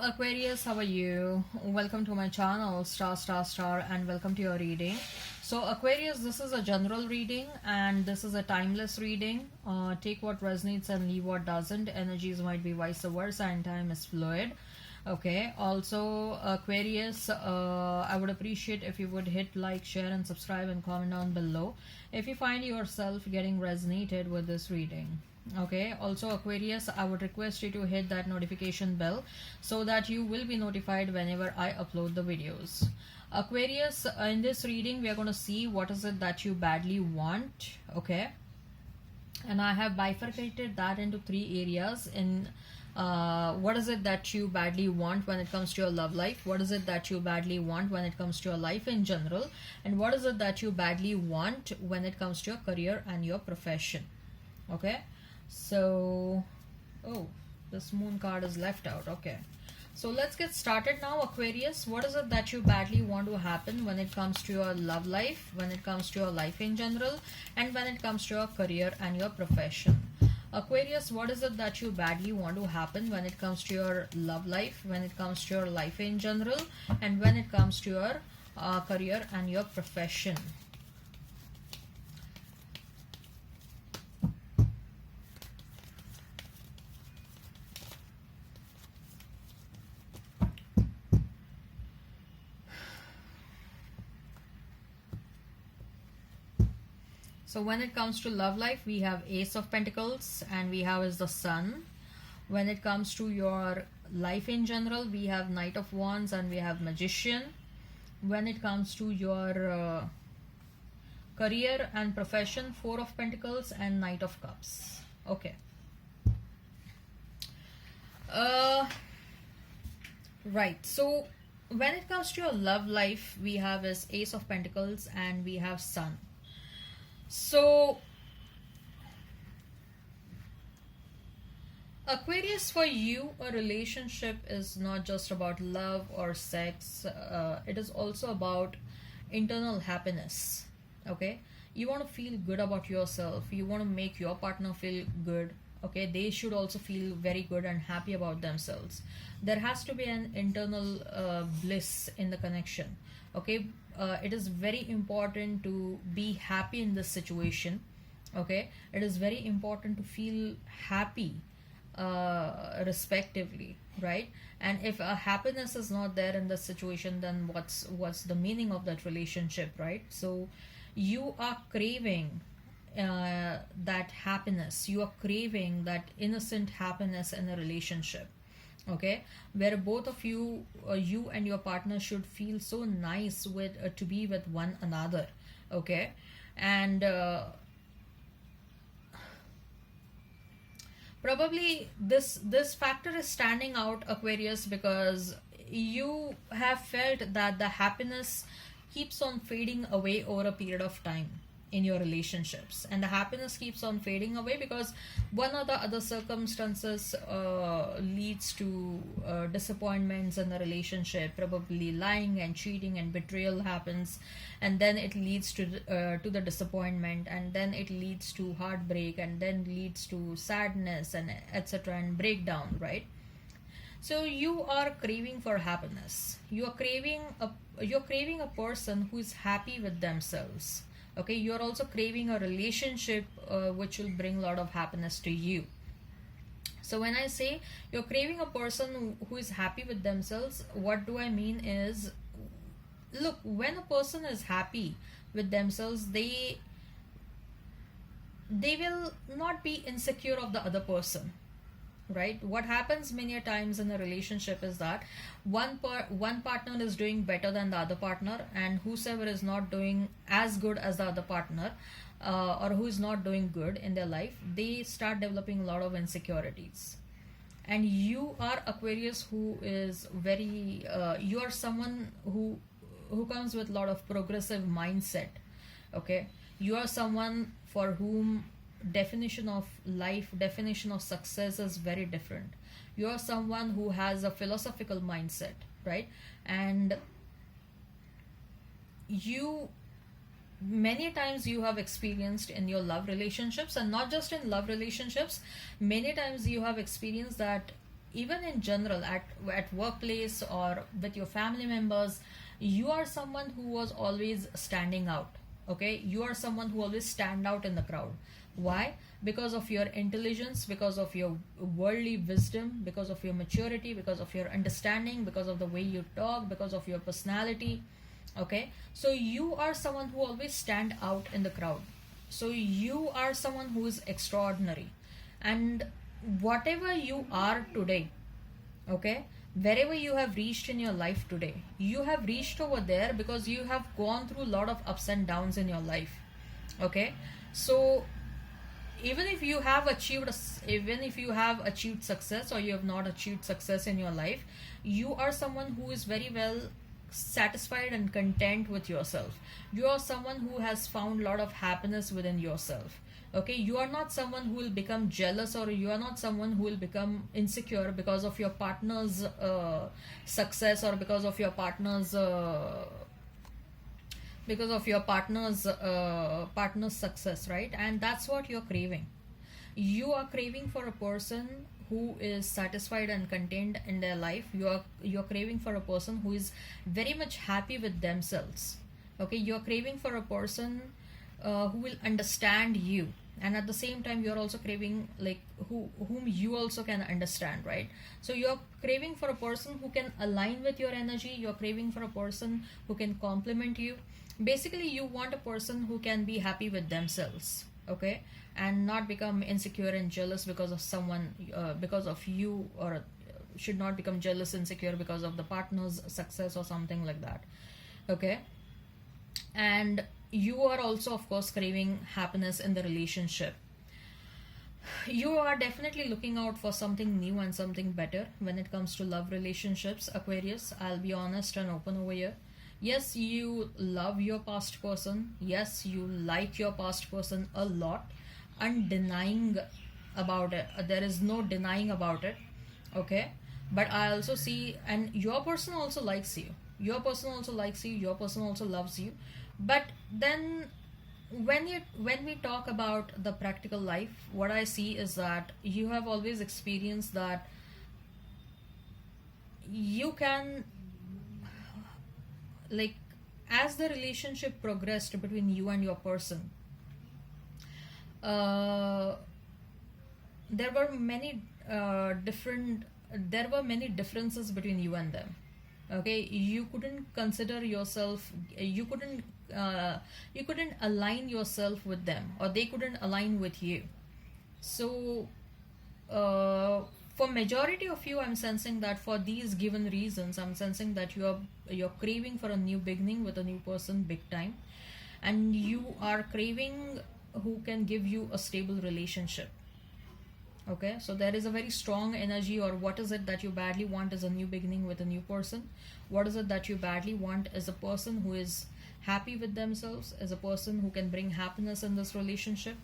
Aquarius, how are you? Welcome to my channel, star, and welcome to your reading. So, Aquarius, this is a general reading and this is a timeless reading. Take what resonates and leave what doesn't. Energies might be vice versa, and time is fluid. Okay, also, Aquarius, I would appreciate if you would hit like, share, and subscribe and comment down below if you find yourself getting resonated with this reading. Okay, also Aquarius, I would request you to hit that notification bell so that you will be notified whenever I upload the videos. Aquarius, in this reading we are going to see what is it that you badly want. Okay, and I have bifurcated that into three areas. In what is it that you badly want when it comes to your love life, what is it that you badly want when it comes to your life in general, and what is it that you badly want when it comes to your career and your profession. Okay, so oh, this moon card is left out. Okay, so let's get started now. Aquarius, what is it that you badly want to happen when it comes to your love life, when it comes to your life in general, and when it comes to your career and your profession? Aquarius, what is it that you badly want to happen when it comes to your love life, when it comes to your life in general, and when it comes to your career and your profession? So when it comes to love life, we have Ace of Pentacles and we have is the Sun. When it comes to your life in general, we have Knight of Wands and we have Magician. When it comes to your career and profession, Four of Pentacles and Knight of Cups. Okay. Right. So when it comes to your love life, we have is Ace of Pentacles and we have Sun. So, Aquarius, for you, a relationship is not just about love or sex. It is also about internal happiness. Okay, you want to feel good about yourself. You want to make your partner feel good. Okay, they should also feel very good and happy about themselves. There has to be an internal bliss in the connection. Okay, it is very important to be happy in this situation. Okay, it is very important to feel happy respectively, right? And if happiness is not there in the situation, then what's the meaning of that relationship, right? So you are craving that happiness, you are craving that innocent happiness in a relationship. Okay, where both of you, you and your partner, should feel so nice with to be with one another. Okay, and probably this factor is standing out, Aquarius, because you have felt that the happiness keeps on fading away over a period of time in your relationships, and the happiness keeps on fading away because one or the other circumstances leads to disappointments in the relationship. Probably lying and cheating and betrayal happens, and then it leads to the disappointment, and then it leads to heartbreak, and then leads to sadness and etc. and breakdown, right? So you are craving for happiness. You're craving a person who is happy with themselves. Okay, you're also craving a relationship which will bring a lot of happiness to you. So when I say you're craving a person who is happy with themselves, what do I mean is, look, when a person is happy with themselves, they will not be insecure of the other person, right? What happens many a times in a relationship is that one partner is doing better than the other partner, and whosoever is not doing as good as the other partner, or who is not doing good in their life, they start developing a lot of insecurities. And you are Aquarius, who is very you are someone who comes with a lot of progressive mindset. Okay, you are someone for whom definition of life, definition of success is very different. You are someone who has a philosophical mindset, right? And you, many times you have experienced in your love relationships, and not just in love relationships, many times you have experienced that even in general, at workplace or with your family members, you are someone who was always standing out. Okay, you are someone who always stand out in the crowd. Why? Because of your intelligence, because of your worldly wisdom, because of your maturity, because of your understanding, because of the way you talk, because of your personality. Okay, so you are someone who always stand out in the crowd. So you are someone who is extraordinary. And whatever you are today, okay, wherever you have reached in your life today, you have reached over there because you have gone through a lot of ups and downs in your life. Okay, so even if you have achieved success, or you have not achieved success in your life, you are someone who is very well satisfied and content with yourself. You are someone who has found a lot of happiness within yourself. Okay, you are not someone who will become jealous, or you are not someone who will become insecure because of your partner's success, or because of your partner's success, right? And that's what you're craving. You are craving for a person who is satisfied and content in their life. You're craving for a person who is very much happy with themselves. Okay, you're craving for a person who will understand you, and at the same time you're also craving like whom you also can understand, right? So you're craving for a person who can align with your energy. You're craving for a person who can complement you. Basically, you want a person who can be happy with themselves, okay, and not become insecure and jealous because of someone, because of you, or should not become jealous, insecure because of the partner's success or something like that. Okay, and you are also, of course, craving happiness in the relationship. You are definitely looking out for something new and something better when it comes to love relationships, Aquarius. I'll be honest and open over here. Yes, you love your past person. Yes, you like your past person a lot. Undenying about it. There is no denying about it. Okay. But I also see, and your person also likes you. Your person also likes you. Your person also loves you. But then when we talk about the practical life, what I see is that you have always experienced that you can, like, as the relationship progressed between you and your person, uh, there were many differences between you and them. Okay, you couldn't consider yourself, you couldn't align yourself with them, or they couldn't align with you. So for majority of you, I'm sensing that for these given reasons, I'm sensing that you're craving for a new beginning with a new person big time, and you are craving who can give you a stable relationship. Okay, so there is a very strong energy, or what is it that you badly want is a new beginning with a new person. What is it that you badly want is a person who is happy with themselves, is a person who can bring happiness in this relationship.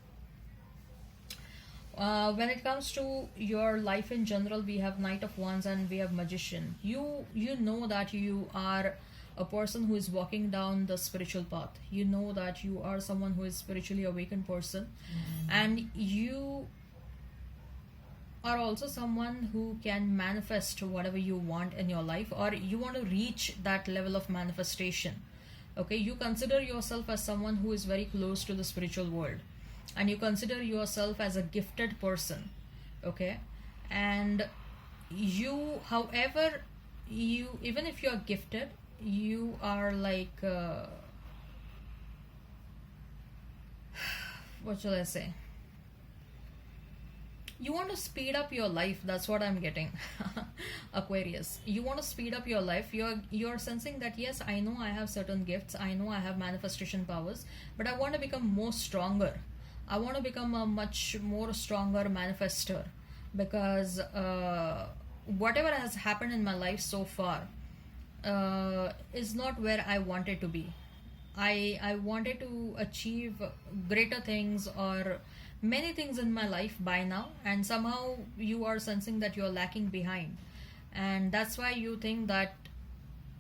When it comes to your life in general, we have Knight of Wands and we have Magician. You know that you are a person who is walking down the spiritual path. You know that you are someone who is spiritually awakened person, and you are also someone who can manifest whatever you want in your life, or you want to reach that level of manifestation. Okay, you consider yourself as someone who is very close to the spiritual world, and you consider yourself as a gifted person. Okay, and you, however, you, even if you are gifted, you are like what shall I say, you want to speed up your life. That's what I'm getting. Aquarius, you want to speed up your life. You're sensing that yes, I know I have certain gifts, I know I have manifestation powers, but I want to become more stronger. I want to become a much more stronger manifester, because whatever has happened in my life so far is not where I wanted to be. I wanted to achieve greater things, or many things in my life by now, and somehow you are sensing that you're lacking behind, and that's why you think that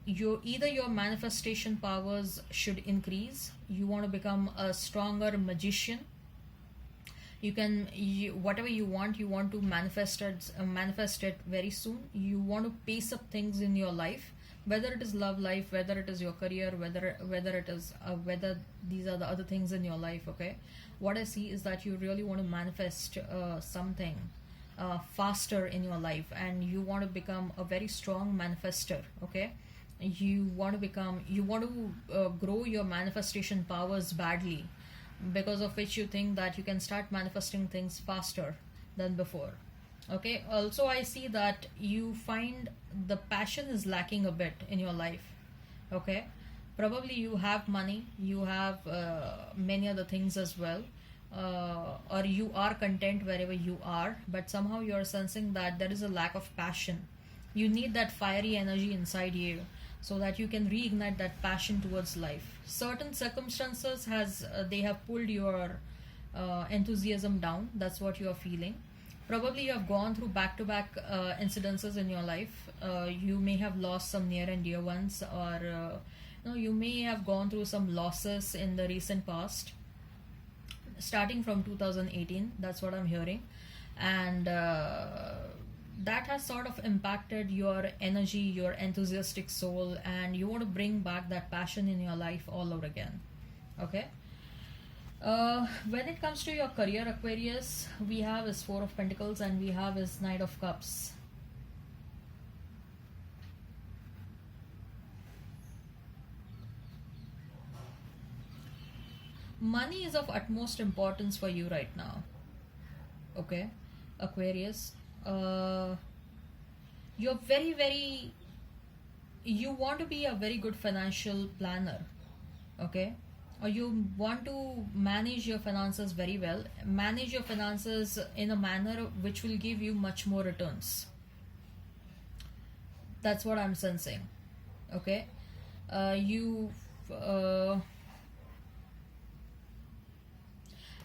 your manifestation powers should increase. You want to become a stronger magician. whatever you want to manifest it very soon. You want to pace up things in your life, whether it is love life, whether it is your career, whether it is whether these are the other things in your life. Okay, what I see is that you really want to manifest something faster in your life, and you want to become a very strong manifester. Okay, you want to grow your manifestation powers badly, because of which you think that you can start manifesting things faster than before. Okay, also I see that you find the passion is lacking a bit in your life. Okay, probably you have money, you have many other things as well, or you are content wherever you are, but somehow you're sensing that there is a lack of passion. You need that fiery energy inside you so that you can reignite that passion towards life. Certain circumstances has they have pulled your enthusiasm down. That's what you are feeling. Probably you have gone through back-to-back incidences in your life. You may have lost some near and dear ones, or you may have gone through some losses in the recent past, starting from 2018. That's what I'm hearing, and that has sort of impacted your energy, your enthusiastic soul, and you want to bring back that passion in your life all over again. Okay. When it comes to your career, Aquarius, we have is Four of Pentacles and we have is Knight of Cups. Money is of utmost importance for you right now. Okay, Aquarius. You're very, you want to be a very good financial planner. Okay, or you want to manage your finances very well, manage your finances in a manner which will give you much more returns. That's what I'm sensing. Okay, you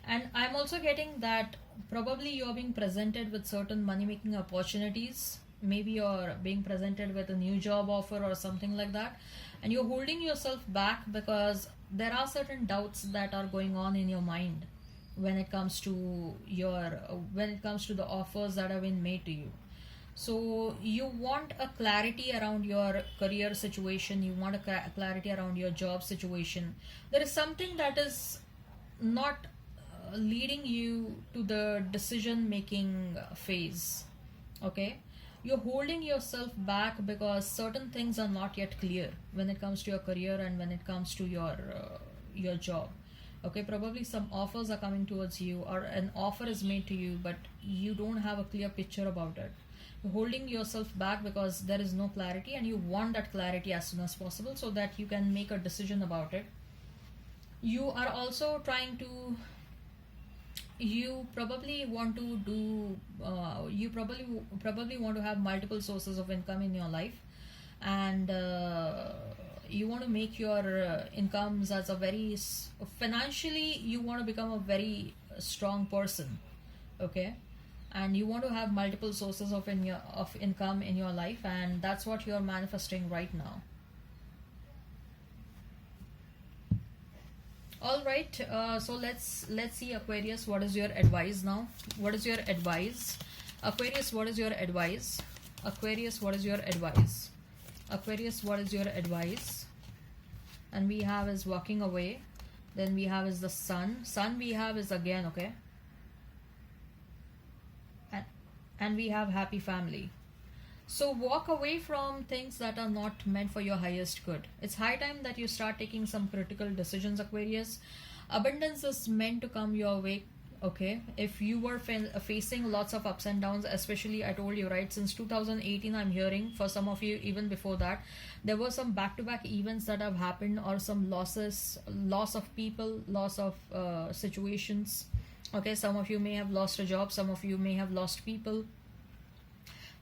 and I'm also getting that probably you're being presented with certain money making opportunities. Maybe you're being presented with a new job offer or something like that, and you're holding yourself back because there are certain doubts that are going on in your mind when it comes to the offers that have been made to you. So you want a clarity around your career situation, you want a clarity around your job situation. There is something that is not leading you to the decision making phase. Okay, you're holding yourself back because certain things are not yet clear when it comes to your career and when it comes to your job. Okay, probably some offers are coming towards you or an offer is made to you, but you don't have a clear picture about it. You're holding yourself back because there is no clarity, and you want that clarity as soon as possible so that you can make a decision about it. You are also trying to, you probably want to do you probably want to have multiple sources of income in your life, and you want to make your incomes as a very financially, you want to become a very strong person. Okay, and you want to have multiple sources of income in your life, and that's what you're manifesting right now. All right, so let's see, Aquarius, what is your advice now? What is your advice? Aquarius, what is your advice? Aquarius, what is your advice? Aquarius, what is your advice? And we have is walking away. Then we have is the sun. Sun we have is again, okay? And we have happy family. So walk away from things that are not meant for your highest good. It's high time that you start taking some critical decisions, Aquarius. Abundance is meant to come your way. Okay, if you were facing lots of ups and downs, especially I told you, right, since 2018 I'm hearing, for some of you even before that, there were some back-to-back events that have happened, or some losses, loss of people, loss of situations. Okay, some of you may have lost a job, some of you may have lost people,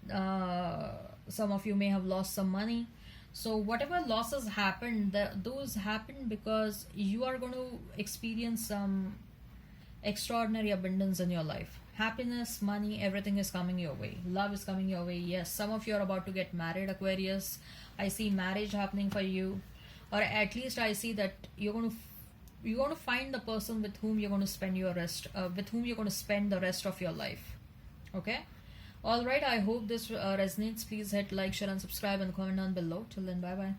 some of you may have lost some money. So whatever losses happened, those happened because you are going to experience some extraordinary abundance in your life. Happiness, money, everything is coming your way. Love is coming your way. Yes, some of you are about to get married, Aquarius. I see marriage happening for you, or at least I see that you're going to you're going to find the person with whom you're going to spend the rest of your life. Okay. All right. I hope this resonates. Please hit like, share, and subscribe, and comment down below. Till then, bye bye.